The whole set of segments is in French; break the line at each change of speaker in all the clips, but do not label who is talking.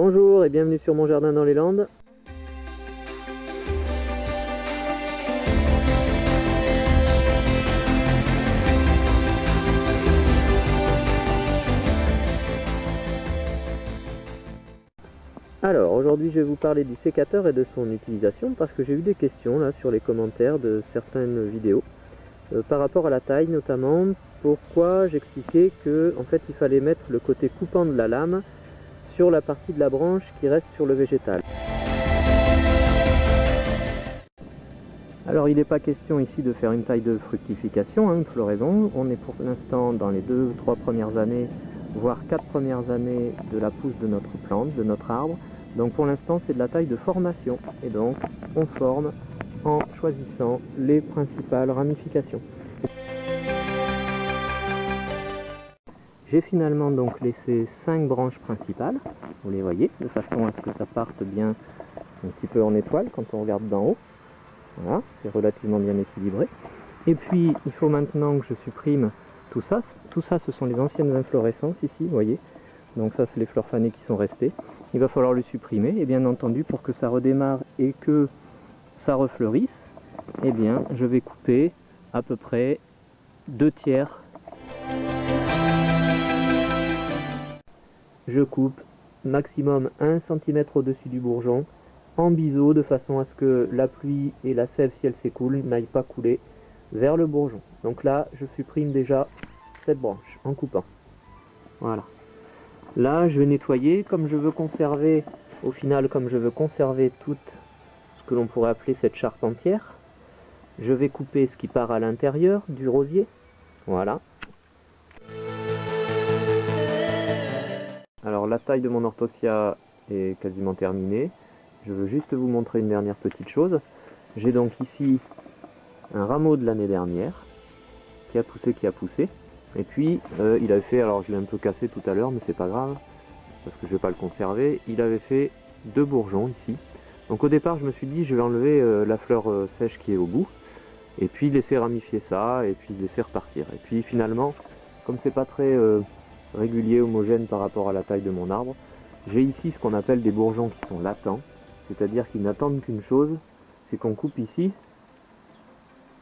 Bonjour et bienvenue sur mon jardin dans les Landes. Alors aujourd'hui je vais vous parler du sécateur et de son utilisation parce que j'ai eu des questions là sur les commentaires de certaines vidéos par rapport à la taille notamment. Pourquoi j'expliquais que en fait il fallait mettre le côté coupant de la lame sur la partie de la branche qui reste sur le végétal. Alors il n'est pas question ici de faire une taille de fructification, une floraison. On est pour l'instant dans les 2-3 premières années, voire 4 premières années de la pousse de notre plante, de notre arbre. Donc pour l'instant c'est de la taille de formation et donc on forme en choisissant les principales ramifications. J'ai finalement donc laissé 5 branches principales, vous les voyez, de façon à ce que ça parte bien un petit peu en étoile quand on regarde d'en haut. Voilà, c'est relativement bien équilibré. Et puis il faut maintenant que je supprime tout ça. Tout ça ce sont les anciennes inflorescences ici, vous voyez. Donc ça c'est les fleurs fanées qui sont restées. Il va falloir le supprimer et bien entendu pour que ça redémarre et que ça refleurisse, eh bien je vais couper à peu près 2/3. Je coupe maximum 1 cm au-dessus du bourgeon en biseau de façon à ce que la pluie et la sève, si elle s'écoule, n'aillent pas couler vers le bourgeon. Donc là je supprime déjà cette branche en coupant. Voilà. Là je vais nettoyer comme je veux conserver, au final comme je veux conserver tout ce que l'on pourrait appeler cette charpentière. Je vais couper ce qui part à l'intérieur du rosier. Voilà. Alors la taille de mon orthosia est quasiment terminée. Je veux juste vous montrer une dernière petite chose. J'ai donc ici un rameau de l'année dernière qui a poussé. Et puis il avait fait, alors je l'ai un peu cassé tout à l'heure mais c'est pas grave parce que je vais pas le conserver. Il avait fait 2 bourgeons ici. Donc au départ je me suis dit je vais enlever la fleur sèche qui est au bout et puis laisser ramifier ça et puis laisser repartir. Et puis finalement comme c'est pas très régulier, homogène par rapport à la taille de mon arbre, j'ai ici ce qu'on appelle des bourgeons qui sont latents, c'est-à-dire qu'ils n'attendent qu'une chose, c'est qu'on coupe ici,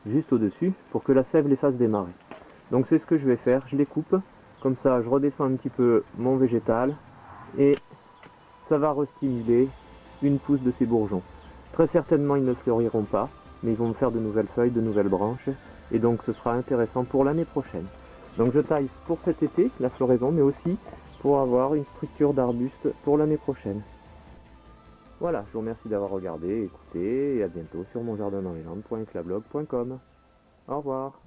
juste au-dessus, pour que la sève les fasse démarrer. Donc c'est ce que je vais faire, je les coupe, comme ça je redescends un petit peu mon végétal, et ça va restimuler une pousse de ces bourgeons. Très certainement ils ne fleuriront pas, mais ils vont me faire de nouvelles feuilles, de nouvelles branches, et donc ce sera intéressant pour l'année prochaine. Donc je taille pour cet été, la floraison, mais aussi pour avoir une structure d'arbuste pour l'année prochaine. Voilà, je vous remercie d'avoir regardé, écouté, et à bientôt sur monjardindanslesllandes.eclablog.com. Au revoir.